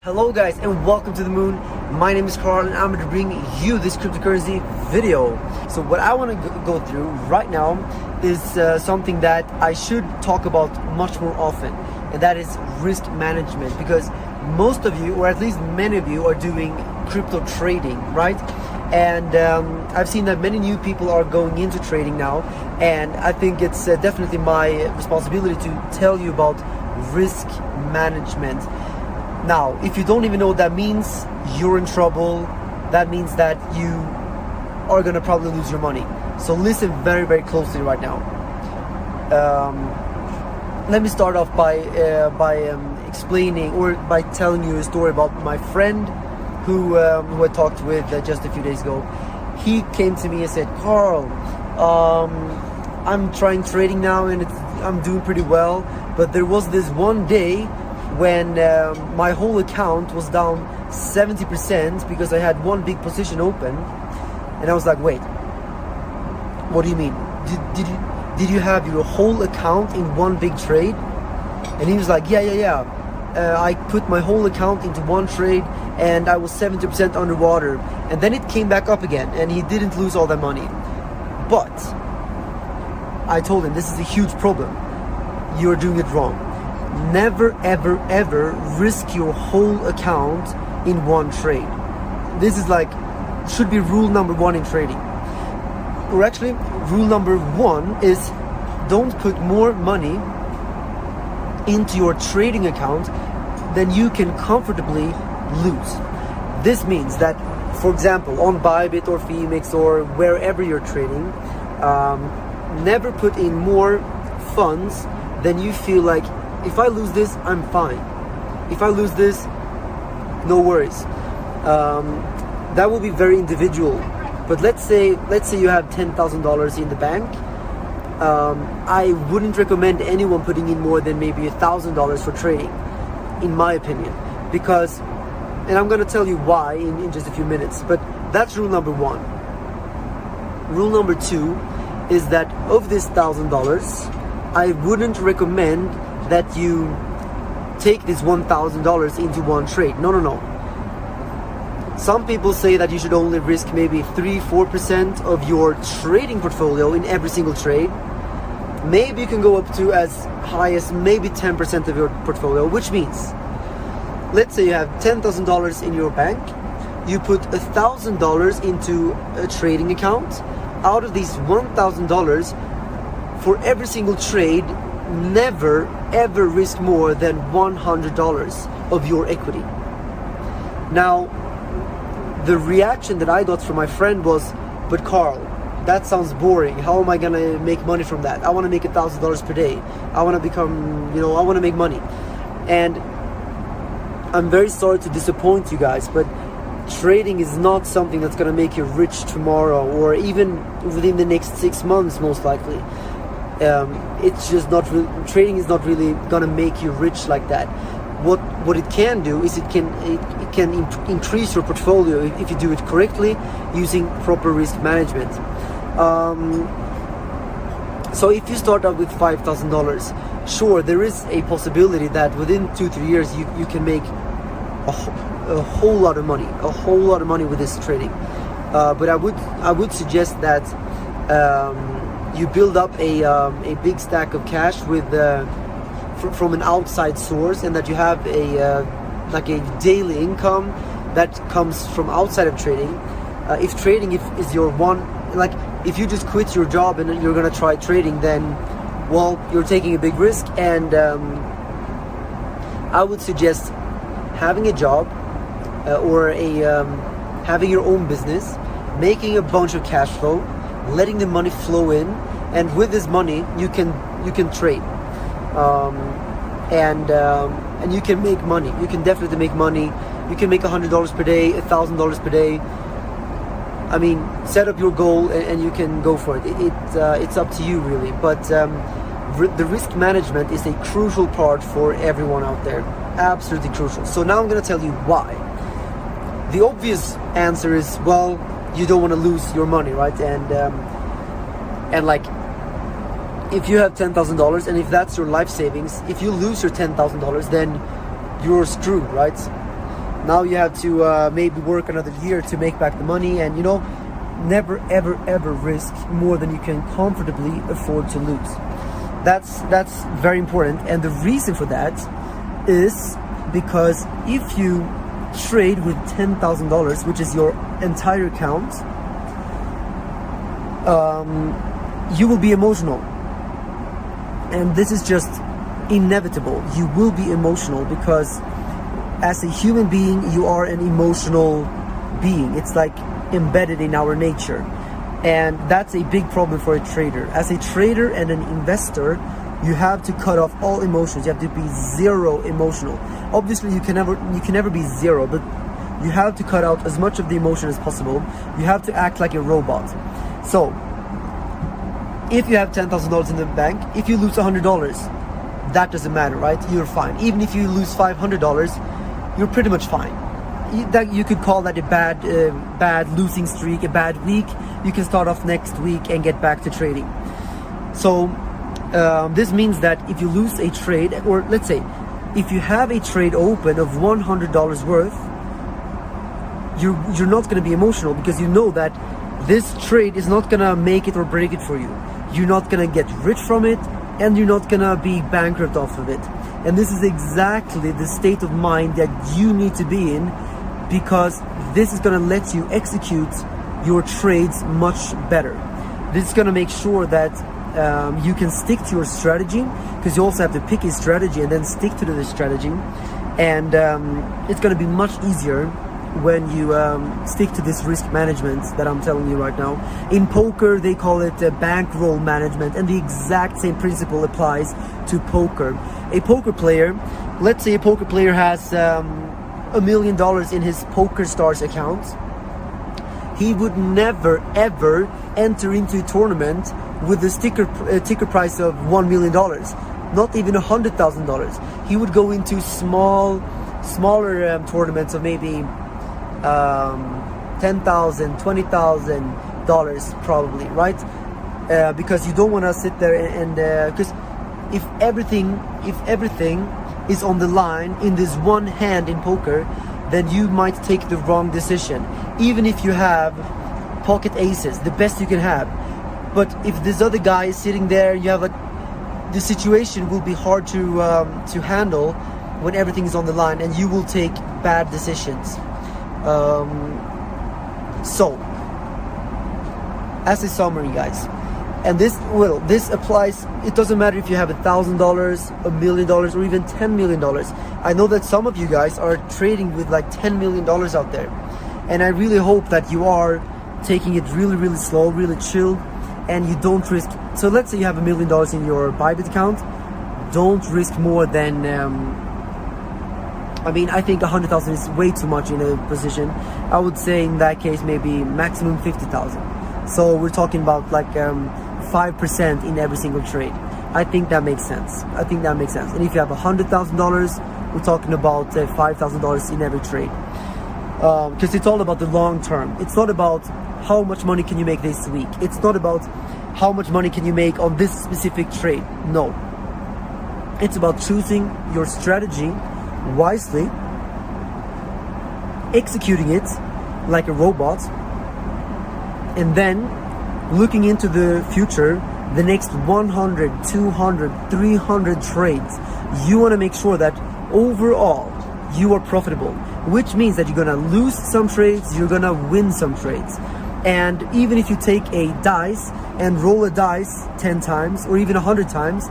Hello guys and welcome to the moon. My name is Carl and I'm going to bring you this cryptocurrency video. So what I want to go through right now is something that I should talk about much more often, and that is risk management, because most of you, or at least many of you, are doing crypto trading, right? And I've seen that many new people are going into trading now, and I think it's definitely my responsibility to tell you about risk management. Now, if you don't even know what that means, you're in trouble. That means that you are gonna probably lose your money. So listen very, very closely right now. Let me start off by explaining, or by telling you a story about my friend who I talked with just a few days ago. He came to me and said, "Carl, I'm trying trading now and I'm doing pretty well, but there was this one day when my whole account was down 70% because I had one big position open." And I was like, "Wait, what do you mean? Did you have your whole account in one big trade?" And he was like, yeah. I put my whole account into one trade and I was 70% underwater, and then it came back up again and he didn't lose all that money. But I told him, this is a huge problem. You're doing it wrong. Never ever risk your whole account in one trade. This is like, should be rule number one in trading. Or actually, rule number one is don't put more money into your trading account than you can comfortably lose. This means that, for example, on Bybit or Phoenix or wherever you're trading, never put in more funds than you feel like, if I lose this, I'm fine. If I lose this, no worries. That will be very individual. But let's say you have $10,000 in the bank. I wouldn't recommend anyone putting in more than maybe $1,000 for trading, in my opinion, because, and I'm gonna tell you why in just a few minutes. But that's rule number one. Rule number two is that of this $1,000, I wouldn't recommend that you take this $1,000 into one trade. No. Some people say that you should only risk maybe 3-4% of your trading portfolio in every single trade. Maybe you can go up to as high as maybe 10% of your portfolio, which means, let's say you have $10,000 in your bank, you put $1,000 into a trading account. Out of these $1,000, for every single trade, never ever risk more than $100 of your equity. Now, the reaction that I got from my friend was, "But Carl, that sounds boring. How am I gonna make money from that? I want to make $1,000 per day. I want to become, I want to make money." And I'm very sorry to disappoint you guys, but trading is not something that's gonna make you rich tomorrow, or even within the next 6 months, most likely. It's just not really, trading is not really gonna make you rich like that. What it can do is it can increase your portfolio if you do it correctly, using proper risk management. So if you start out with $5,000, sure, there is a possibility that within 2-3 years you can make a whole lot of money with this trading. But I would suggest that you build up a big stack of cash with from an outside source, and that you have a daily income that comes from outside of trading. If trading is your one, like if you just quit your job and you're gonna try trading, then, well, you're taking a big risk. And I would suggest having a job or having your own business, making a bunch of cash flow, letting the money flow in, and with this money you can trade. And you can make money. You can definitely make money. You can make $100 per day, $1,000 per day. I mean, set up your goal and you can go for it. It's up to you, really. But the risk management is a crucial part for everyone out there. Absolutely crucial. So now I'm going to tell you why. The obvious answer is, well, you don't want to lose your money, right? And like, if you have $10,000 and if that's your life savings, if you lose your $10,000, then you're screwed, right? Now you have to maybe work another year to make back the money, and never ever risk more than you can comfortably afford to lose. That's very important, and the reason for that is because if you trade with $10,000, which is your entire account, you will be emotional, and this is just inevitable. You will be emotional because as a human being, you are an emotional being. It's like embedded in our nature, and that's a big problem for a trader. As a trader and an investor, you have to cut off all emotions. You have to be zero emotional. Obviously, you can never be zero, but you have to cut out as much of the emotion as possible. You have to act like a robot. So, if you have $10,000 in the bank, if you lose $100, that doesn't matter, right? You're fine. Even if you lose $500, you're pretty much fine. You could call that a bad losing streak, a bad week. You can start off next week and get back to trading. So this means that if you lose a trade, or let's say if you have a trade open of $100 worth, you're not going to be emotional, because you know that this trade is not going to make it or break it for you. You're not going to get rich from it, and you're not going to be bankrupt off of it. And this is exactly the state of mind that you need to be in, because this is going to let you execute your trades much better. This is going to make sure that you can stick to your strategy, because you also have to pick a strategy and then stick to the strategy. And it's going to be much easier when you stick to this risk management that I'm telling you right now. In poker, they call it bankroll management, and the exact same principle applies to poker. A poker player, let's say a poker player has $1 million in his PokerStars account. He would never ever enter into a tournament with a ticker price of $1 million, not even $100,000. He would go into smaller tournaments of maybe $10,000, $20,000 probably, right? Because you don't want to sit there and because if everything is on the line in this one hand in poker, then you might take the wrong decision, even if you have pocket aces, the best you can have. But if this other guy is sitting there, you have the situation will be hard to handle when everything is on the line, and you will take bad decisions. So, as a summary, guys, and this applies. It doesn't matter if you have $1,000, $1 million, or even $10 million. I know that some of you guys are trading with like $10 million out there, and I really hope that you are taking it really, really slow, really chill, and you don't risk. So let's say you have $1 million in your Bybit account. Don't risk more than. I think 100,000 is way too much in a position. I would say in that case maybe maximum 50,000. So we're talking about like 5% in every single trade. I think that makes sense. And if you have $100,000, we're talking about $5,000 in every trade. Because it's all about the long term. It's not about how much money can you make this week. It's not about how much money can you make on this specific trade. No. It's about choosing your strategy wisely, executing it like a robot, and then looking into the future, the next 100, 200, 300 trades. You want to make sure that overall you are profitable, which means that you're going to lose some trades, you're going to win some trades. And even if you take a dice and roll a dice 10 times or even 100 times,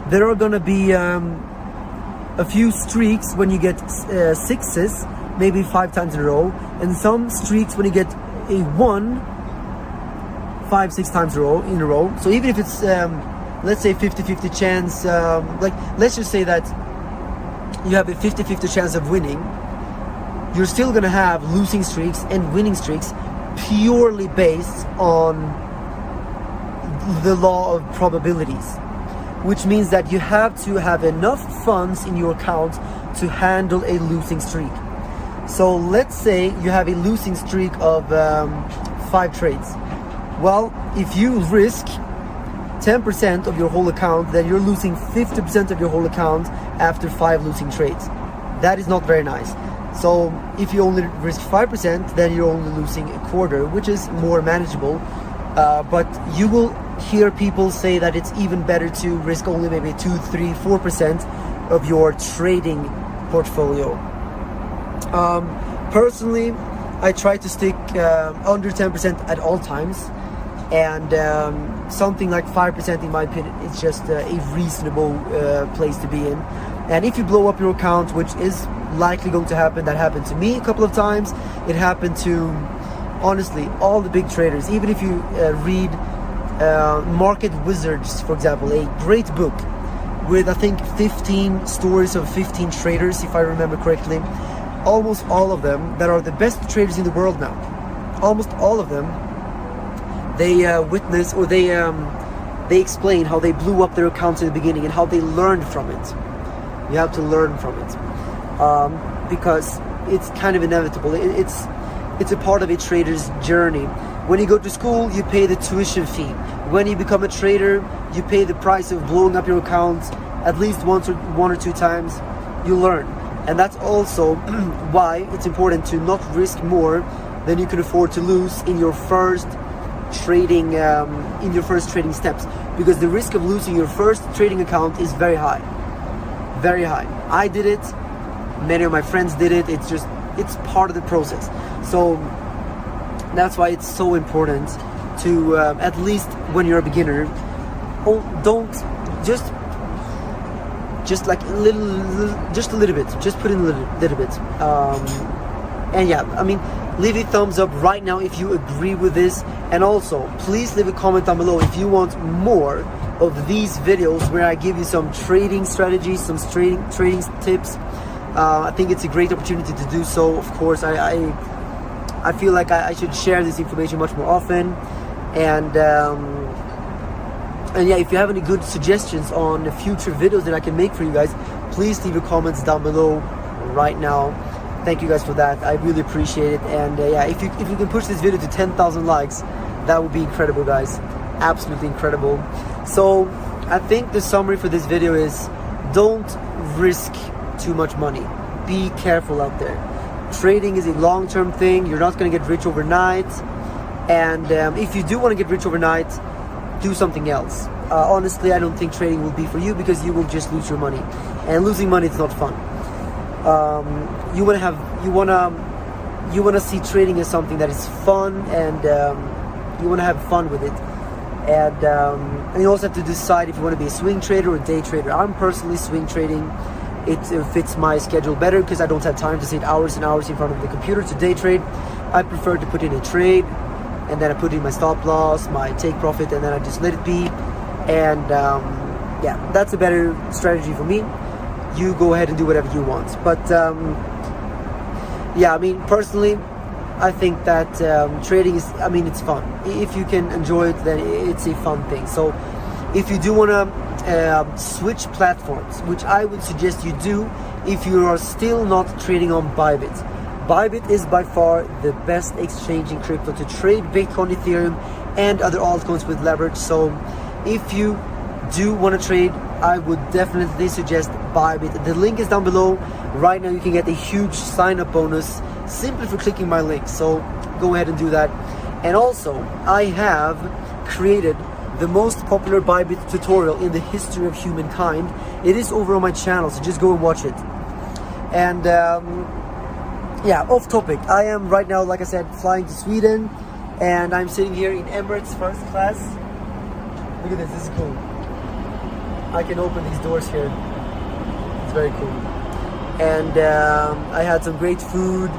there are going to be a few streaks when you get sixes, maybe 5 times in a row, and some streaks when you get a 1 5-6 times in a row. So even if it's let's say 50-50 chance, like let's just say that you have a 50-50 chance of winning, you're still gonna have losing streaks and winning streaks purely based on the law of probabilities, which means that you have to have enough funds in your account to handle a losing streak. So let's say you have a losing streak of 5 trades. Well, if you risk 10% of your whole account, then you're losing 50% of your whole account after 5 losing trades. that is not very nice. So if you only risk 5%, then you're only losing a quarter, which is more manageable. But you will hear people say that it's even better to risk only maybe 2, 3, 4% of your trading portfolio. Personally, I try to stick under 10% at all times, and something like 5% in my opinion is just a reasonable place to be in. And if you blow up your account, which is likely going to happen, that happened to me a couple of times, it happened to honestly all the big traders. Even if you read Market Wizards, for example, a great book with I think 15 stories of 15 traders, if I remember correctly, almost all of them that are the best traders in the world now, almost all of them, they witness, or they explain how they blew up their accounts in the beginning and how they learned from it. You have to learn from it, because it's kind of inevitable. It's a part of a trader's journey. When you go to school, you pay the tuition fee. When you become a trader, you pay the price of blowing up your account at least one or two times. You learn, and that's also why it's important to not risk more than you can afford to lose in your first trading steps, because the risk of losing your first trading account is very high. Very high. I did it, many of my friends did it. It's part of the process. So that's why it's so important to at least when you're a beginner, don't just like a little bit, just put in a little bit. And yeah, I mean, leave a thumbs up right now if you agree with this, and also please leave a comment down below if you want more of these videos where I give you some trading strategies, some trading tips. I think it's a great opportunity to do so. Of course, I feel like I should share this information much more often, and yeah, if you have any good suggestions on the future videos that I can make for you guys, please leave your comments down below right now. Thank you guys for that. I really appreciate it. And yeah, if you can push this video to 10,000 likes, that would be incredible, guys. Absolutely incredible. So I think the summary for this video is, don't risk too much money. Be careful out there. Trading is a long-term thing. You're not going to get rich overnight, and if you do want to get rich overnight, do something else. Honestly, I don't think trading will be for you, because you will just lose your money, and losing money is not fun. You want to see trading as something that is fun, and you want to have fun with it. And you also have to decide if you want to be a swing trader or a day trader. I'm personally swing trading. It fits my schedule better because I don't have time to sit hours and hours in front of the computer to day trade. I prefer to put in a trade, and then I put in my stop loss, my take profit, and then I just let it be. And yeah, that's a better strategy for me. You go ahead and do whatever you want. But yeah, I mean, personally, I think that trading is, I mean, it's fun. If you can enjoy it, then it's a fun thing. So if you do want to switch platforms, which I would suggest you do if you are still not trading on Bybit. Bybit is by far the best exchange in crypto to trade Bitcoin, Ethereum, and other altcoins with leverage. So if you do want to trade, I would definitely suggest Bybit. The link is down below. Right now you can get a huge sign-up bonus simply for clicking my link, so go ahead and do that. And also, I have created the most popular Bybit tutorial in the history of humankind. It is over on my channel, so just go and watch it. And yeah, off topic, I am right now, like I said, flying to Sweden, and I'm sitting here in Emirates first class. Look at this is cool. I can open these doors here. It's very cool. And I had some great food,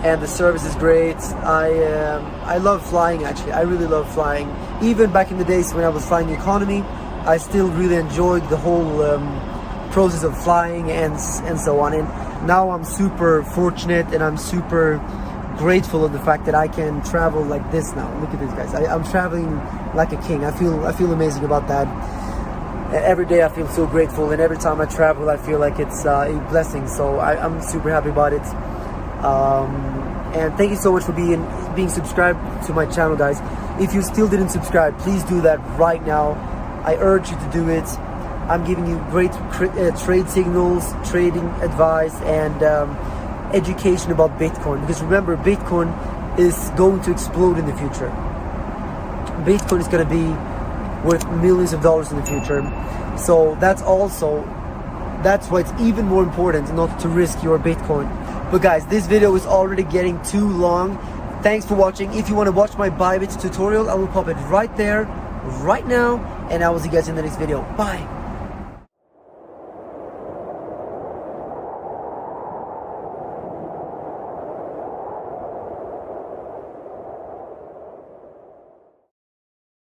and the service is great. I love flying, actually. I really love flying. Even back in the days when I was flying economy, I still really enjoyed the whole process of flying and so on. And now I'm super fortunate, and I'm super grateful of the fact that I can travel like this now. Look at this, guys. I'm traveling like a king. I feel amazing about that. Every day I feel so grateful, and every time I travel I feel like it's a blessing. So I'm super happy about it. And thank you so much for being subscribed to my channel, guys. If you still didn't subscribe, please do that right now. I urge you to do it. I'm giving you great trade signals, trading advice, and education about Bitcoin. Because remember, Bitcoin is going to explode in the future. Bitcoin is going to be worth millions of dollars in the future. So that's why it's even more important not to risk your Bitcoin. But guys, this video is already getting too long. Thanks for watching. If you want to watch my Bybit tutorial, I will pop it right there, right now, and I will see you guys in the next video. Bye.